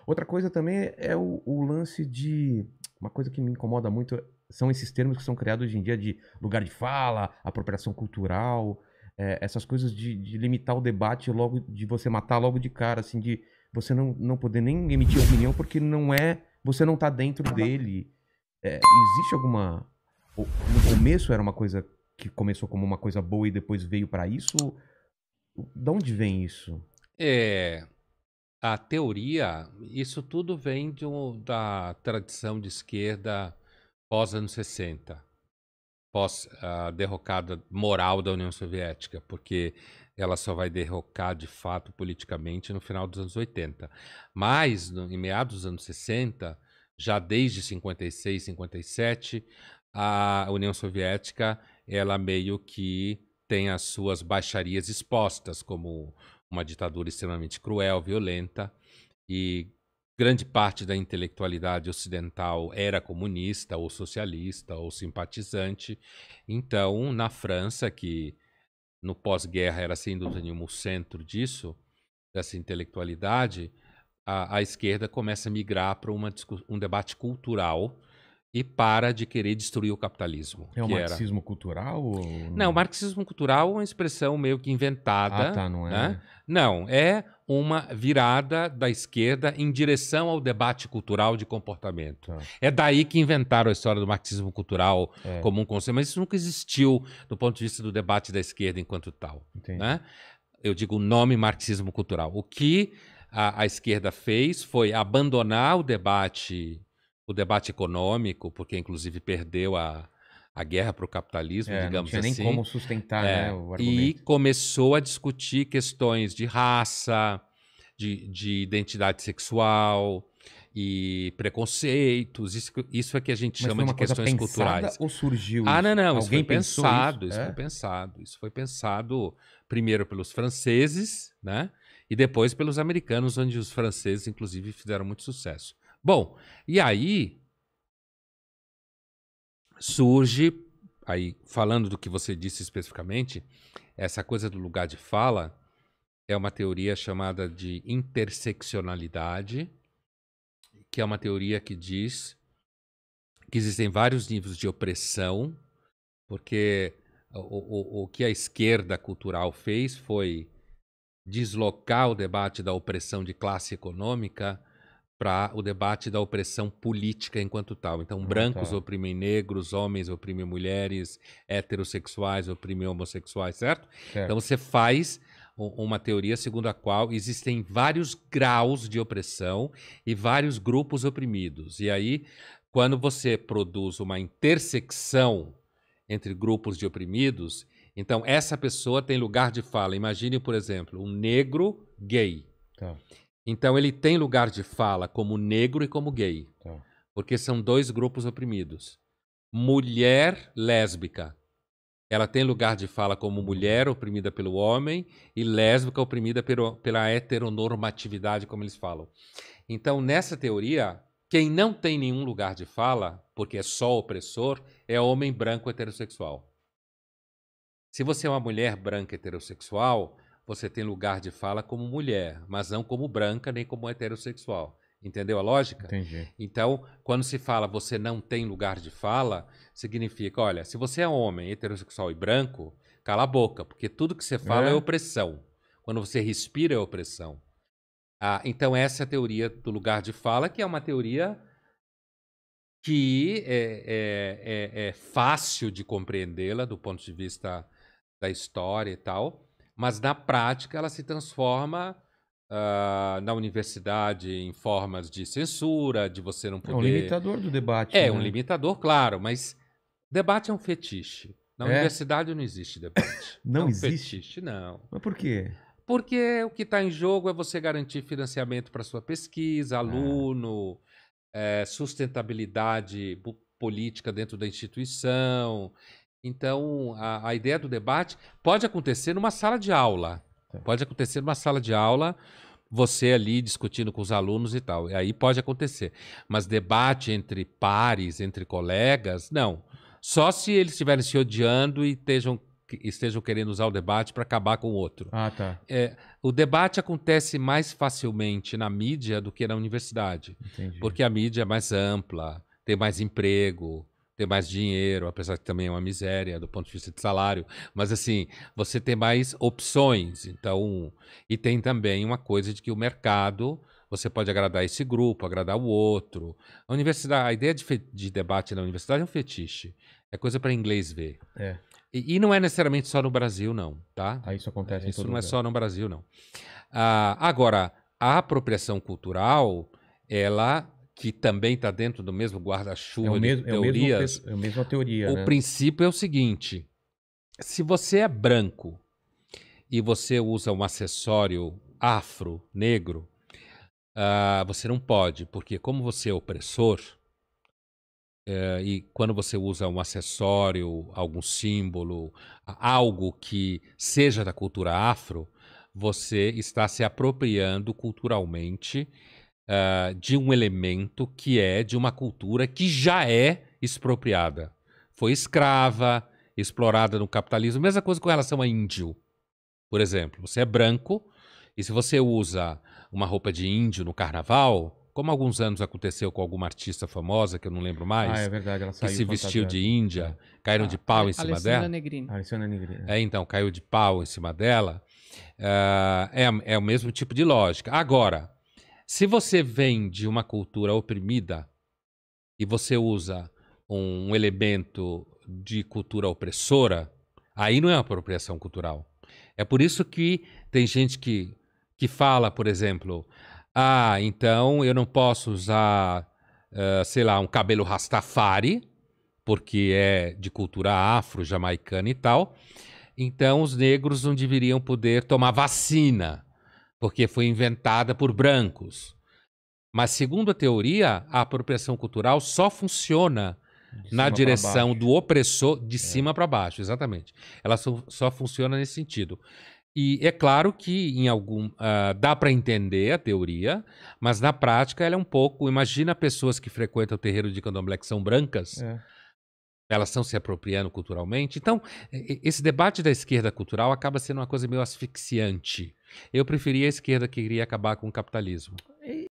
Outra coisa também é o lance de... Uma coisa que me incomoda muito são esses termos que são criados hoje em dia de lugar de fala, apropriação cultural, essas coisas de limitar o debate logo, de você matar logo de cara, assim, de você não poder nem emitir opinião porque você não tá dentro dele. Existe alguma... No começo era uma coisa que começou como uma coisa boa e depois veio pra isso? De onde vem isso? É, a teoria, isso tudo vem da tradição de esquerda pós-anos 60, pós a derrocada moral da União Soviética, porque ela só vai derrocar de fato politicamente no final dos anos 80. Mas, em meados dos anos 60, já desde 56, 57, a União Soviética, ela meio que tem as suas baixarias expostas, como uma ditadura extremamente cruel, violenta, e grande parte da intelectualidade ocidental era comunista ou socialista ou simpatizante. Então, na França, que no pós-guerra era sem dúvida nenhuma o centro disso, dessa intelectualidade, a esquerda começa a migrar para um debate cultural e para de querer destruir o capitalismo, É o que era... marxismo cultural ou Não, o não? marxismo cultural é uma expressão meio que Ah, inventada, tá, não né? é... Não, é uma virada da esquerda em direção ao debate cultural de comportamento. Tá, É daí que inventaram a história do marxismo cultural é, como um conceito, mas isso nunca existiu do ponto de vista do debate da esquerda enquanto tal, entendi. né? Eu digo o nome marxismo cultural. O que a esquerda fez foi abandonar o debate econômico, porque inclusive perdeu a guerra para o capitalismo, Não digamos tinha nem assim, como sustentar, né, o e argumento. começou a discutir questões de raça, de identidade sexual e preconceitos. Isso é que a gente Mas chama foi de uma coisa questões pensada culturais. ou surgiu Ah, não, isso? não, isso foi Alguém pensou isso? pensado, isso foi É? pensado. Isso foi pensado primeiro pelos franceses, né? E depois pelos americanos, onde os franceses, inclusive, fizeram muito sucesso. Bom, e aí surge, aí falando do que você disse especificamente, essa coisa do lugar de fala é uma teoria chamada de interseccionalidade, que é uma teoria que diz que existem vários níveis de opressão, porque o que a esquerda cultural fez foi deslocar o debate da opressão de classe econômica para o debate da opressão política enquanto tal. Então, Ah, brancos tá. oprimem negros, homens oprimem mulheres, heterossexuais oprimem homossexuais, certo? Então, Certo. você faz uma teoria segundo a qual existem vários graus de opressão e vários grupos oprimidos. E aí, quando você produz uma intersecção entre grupos de oprimidos, então essa pessoa tem lugar de fala. Imagine, por exemplo, um negro gay. Tá, Então ele tem lugar de fala como negro e como gay, tá. porque são dois grupos oprimidos. Mulher lésbica, ela tem lugar de fala como mulher oprimida pelo homem e lésbica oprimida pela heteronormatividade, como eles falam. Então, nessa teoria, quem não tem nenhum lugar de fala, porque é só opressor, é homem branco heterossexual. Se você é uma mulher branca heterossexual, você tem lugar de fala como mulher, mas não como branca nem como heterossexual. Entendeu a lógica? Entendi. Então, quando se fala você não tem lugar de fala, significa, olha, se você é homem, heterossexual e branco, cala a boca, porque tudo que você fala é É? opressão. Quando você respira é opressão. Então, essa é a teoria do lugar de fala, que é uma teoria que é fácil de compreendê-la do ponto de vista da história e tal, mas na prática ela se transforma na universidade em formas de censura, de você não É um poder... limitador do debate, É um né? limitador, claro, mas debate é um fetiche. Na É? universidade não existe debate. É Não um existe? fetiche, não. Mas por quê? Porque o que está em jogo é você garantir financiamento para sua pesquisa, Ah, aluno, sustentabilidade política dentro da instituição. Então, a ideia do debate pode acontecer numa sala de aula. tá. Pode acontecer numa sala de aula, você ali discutindo com os alunos e tal. E aí pode acontecer. Mas debate entre pares, entre colegas, não. Só se eles estiverem se odiando e estejam estejam querendo usar o debate para acabar com o outro. Ah, tá. O debate acontece mais facilmente na mídia do que na universidade. Entendi. Porque a mídia é mais ampla, tem mais emprego, tem mais dinheiro, apesar que também é uma miséria do ponto de vista de salário. Mas assim, você tem mais opções. Então, e tem também uma coisa de que o mercado, você pode agradar esse grupo, agradar o outro. A universidade, a ideia de debate na universidade é um fetiche. É coisa para inglês ver. É. E não é necessariamente só no Brasil, não, tá? Aí isso acontece em Isso todo não é lugar. só no Brasil, não. Agora, a apropriação cultural, ela, que também está dentro do mesmo guarda-chuva de teorias, é a mesma teoria, o né? princípio é o seguinte: se você é branco e você usa um acessório afro, negro, você não pode, porque como você é opressor, e quando você usa um acessório, algum símbolo, algo que seja da cultura afro, você está se apropriando culturalmente de um elemento que é de uma cultura que já é expropriada. Foi escrava, explorada no capitalismo. Mesma coisa com relação a índio, por exemplo. Você é branco e se você usa uma roupa de índio no carnaval, como alguns anos aconteceu com alguma artista famosa, que eu não lembro mais, É verdade, ela que saiu se vestiu fantasiada. de índia, caíram de pau em cima Alessandra dela. Negrini. Alessandra Negrini. Então, caiu de pau em cima dela. É o mesmo tipo de lógica. Agora, se você vem de uma cultura oprimida e você usa um elemento de cultura opressora, aí não é uma apropriação cultural. É por isso que tem gente que fala, por exemplo, então eu não posso usar, sei lá, um cabelo rastafari, porque é de cultura afro-jamaicana e tal. Então os negros não deveriam poder tomar vacina, porque foi inventada por brancos. Mas, segundo a teoria, a apropriação cultural só funciona na direção do opressor, de cima para baixo, exatamente. Ela só funciona nesse sentido. E é claro que dá para entender a teoria, mas na prática ela é um pouco... Imagina pessoas que frequentam o terreiro de candomblé que são brancas, elas estão se apropriando culturalmente. Então, esse debate da esquerda cultural acaba sendo uma coisa meio asfixiante. Eu preferia a esquerda que queria acabar com o capitalismo.